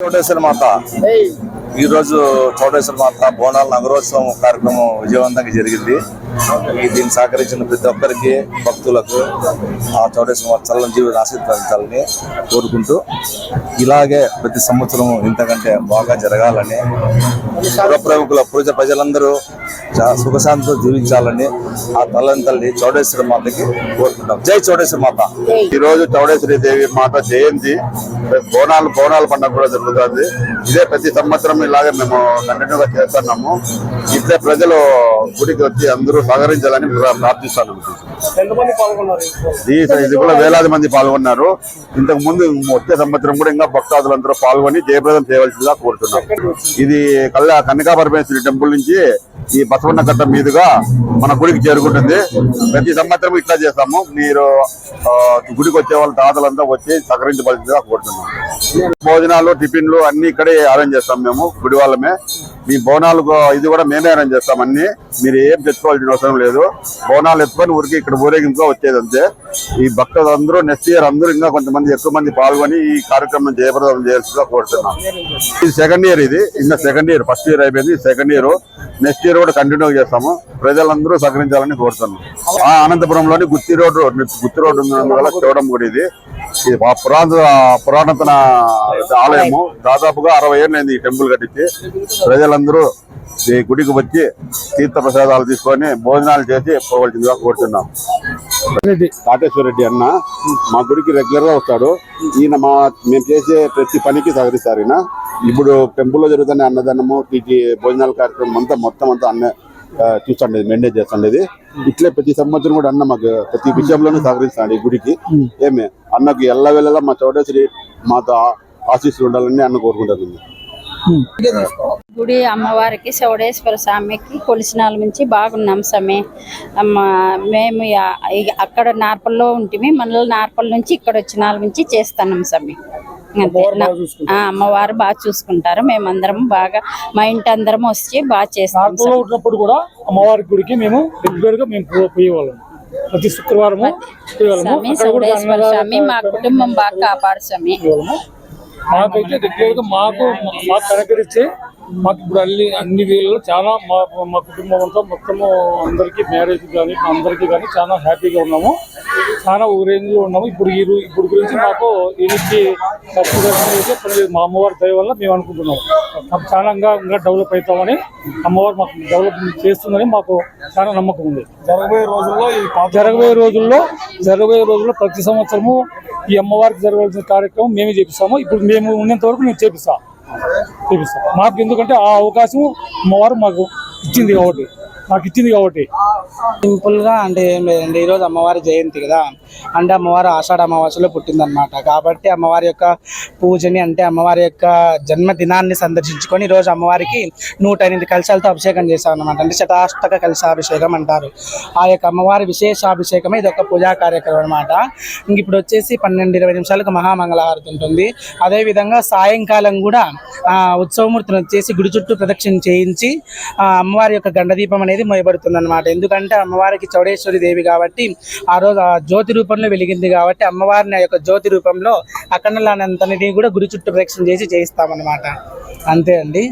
చౌడేశ్వరి మాత ఈ రోజు చౌడేశ్వరి మాత బోనాల నగరోత్సవం కార్యక్రమం విజయవంతంగా జరిగింది. దీన్ని సహకరించిన ప్రతి ఒక్కరికి భక్తులకు ఆ చౌడేశ్వరి మాత చల్లని జీవితం ఆశీర్వదించాలని కోరుకుంటూ ఇలాగే ప్రతి సంవత్సరం ఇంతకంటే బాగా జరగాలని పురప్రముఖుల ప్రజలందరూ సుఖశాంతితో జీవించాలని ఆ తల్లి చౌడేశ్వరి మాతకి కోరుకుంటాం. జై చౌడేశ్వరి మాత. ఈ రోజు చౌడేశ్వరి దేవి మాత జయంతి, బోనాల పండుగ కూడా జరుగుతుంది. ఇదే ప్రతి సంవత్సరం ఇలాగే మేము కంటిన్యూగా చేస్తున్నాము. ఇట్లే ప్రజలు గుడికి వచ్చి అందరూ సహకరించాలని ప్రార్థిస్తున్నాము. ఇది కూడా వేలాది మంది పాల్గొన్నారు. ఇంతకు ముందు వచ్చే సంవత్సరం కూడా ఇంకా భక్తాదులందరూ పాల్గొని జయప్రదం చేయవలసిందిగా కోరుతున్నాం. ఇది కన్యకా పరమేశ్వరి టెంపుల్ నుంచి ఈ బసవన్న కట్ట మీదుగా మన గుడికి చేరుకుంటుంది. ప్రతి సంవత్సరం ఇట్లా చేస్తాము. మీరు గుడికి వచ్చే వాళ్ళ దాతలంతా వచ్చి సహకరించవలసిందిగా కోరుతున్నాం. భోజనాలు, టిఫిన్లు అన్ని ఇక్కడే అరేంజ్ చేస్తాం మేము గుడి వాళ్ళమే. మీ బోనాలకు ఇది కూడా మేమే అరేంజ్ చేస్తాం. అన్ని మీరు ఏం తెచ్చుకోవాల్సిన అవసరం లేదు. బోనాలు ఎత్తుకొని ఊరికి ఇక్కడ ఊరేగింపుగా వచ్చేది అంతే. ఈ భక్తులందరూ నెక్స్ట్ ఇయర్ అందరూ ఇంకా కొంతమంది ఎక్కువ మంది పాల్గొని ఈ కార్యక్రమం జయప్రదం చేయాల్సిందిగా కోరుతున్నాం. ఇది సెకండ్ ఇయర్, ఇది ఇంకా సెకండ్ ఇయర్, ఫస్ట్ ఇయర్ అయిపోయింది, సెకండ్ ఇయర్. నెక్స్ట్ ఇయర్ కూడా కంటిన్యూ చేస్తాము. ప్రజలందరూ సహకరించాలని కోరుతున్నాం. అనంతపురంలోని గుత్తి రోడ్డు ఉన్నందువల్ల చూడడం కూడా ఇది పురాతన ఆలయము. దాదాపుగా 60 ఏళ్ళైంది ఈ టెంపుల్ కట్టించి. ప్రజలందరూ ఈ గుడికి వచ్చి తీర్థ ప్రసాదాలు తీసుకొని భోజనాలు చేసి పోవలసిందిగా కోరుతున్నాం. కాటేశ్వర రెడ్డి అన్న మా గుడికి రెగ్యులర్ గా వస్తాడు. ఈయన మేము చేసే ప్రతి పనికి సహకరిస్తారు. ఈయన ఇప్పుడు టెంపుల్లో జరుగుతున్న అన్నదానము, టీటీ భోజనాల కార్యక్రమం మొత్తం అంతా అన్న చూస్తుండేది, మెయింటైన్ చేస్తుండేది. ఇట్లే ప్రతి సంవత్సరం కూడా అన్న మాకు ప్రతి విషయంలోనూ సహకరిస్తాడు ఈ గుడికి. ఏమే అన్నకు ఎల్లవేళలా మా చౌడేశ్వరి మాతో ఆశీస్సులు ఉండాలని అన్న కోరుకుంటాను. గుడి అమ్మవారికి చౌడేశ్వర స్వామికి కొలిసినాల నుంచి బాగున్నాం స్వామి. మేము అక్కడ నార్పల్లో ఉంటుంది, మనలో నార్పల్ నుంచి ఇక్కడ వచ్చిన నుంచి చేస్తున్నాం స్వామి. అమ్మవారు బాగా చూసుకుంటారు. మేమందరం బాగా మా ఇంటి అందరం వచ్చి బాగా చేస్తాం. కూడా అమ్మవారి గుడికి మేము రెగ్యులర్ గా పోయేవాళ్ళం. ప్రతి శుక్రవారం చౌడేశ్వర స్వామి మా కుటుంబం బాగా కాపాడు స్వామి. మాకైతే రెగ్యులర్ గా మాకు సహకరిస్తే మాకు ఇప్పుడు అన్ని వేళల్లో చాలా మా కుటుంబం అంతా మొత్తము అందరికీ మ్యారేజ్ కానీ అందరికీ కానీ చాలా హ్యాపీగా ఉన్నాము. చాలా ఊరేంజ్లో ఉన్నాము. ఇప్పుడు గురించి మాకు దీనికి ఖర్చు అయితే మా అమ్మవారి దయ వల్ల మేము అనుకుంటున్నాము. చాలా ఇంకా డెవలప్ అవుతామని, అమ్మవారు మాకు డెవలప్ చేస్తుందని మాకు చాలా నమ్మకం ఉంది. జరగబోయే రోజుల్లో ప్రతి సంవత్సరము ఈ అమ్మవారికి జరగాల్సిన కార్యక్రమం మేమే చేపిస్తాము. ఇప్పుడు మేము ఉన్నంత వరకు మేము చేపిస్తాం. మాకు ఎందుకంటే ఆ అవకాశం అమ్మవారు మాకు ఇచ్చింది కాబట్టి సింపుల్ గా అంటే ఏం లేదండి. ఈరోజు అమ్మవారి జయంతి కదా, అంటే అమ్మవారు ఆషాఢ అమావాస్యలో పుట్టిందనమాట. కాబట్టి అమ్మవారి యొక్క పూజని, అంటే అమ్మవారి యొక్క జన్మదినాన్ని సందర్శించుకొని ఈరోజు అమ్మవారికి 108 కలశాలతో అభిషేకం చేశాం అనమాట. అంటే శతాష్టక కలశాభిషేకం అంటారు. ఆ యొక్క అమ్మవారి విశేషాభిషేకమే ఇది ఒక పూజా కార్యక్రమం అనమాట. ఇంక ఇప్పుడు వచ్చేసి 12-20 నిమిషాలకు మహామంగళహారతి ఉంటుంది. అదేవిధంగా సాయంకాలం కూడా ఉత్సవమూర్తిని వచ్చేసి గుడి చుట్టూ ప్రదక్షిణ చేయించి అమ్మవారి యొక్క గండదీపం అనేది మోయబడుతుంది అనమాట. ఎందుకంటే అమ్మవారికి చౌడేశ్వరి దేవి కాబట్టి ఆ రోజు ఆ జ్యోతి రూపంలో వెలిగింది కాబట్టి అమ్మవారిని ఆ యొక్క జ్యోతి రూపంలో అఖండలానంతని కూడా గుడి చుట్టూ ప్రదక్షిణ చేసి చేయిస్తామన్నమాట. అంతే అండి.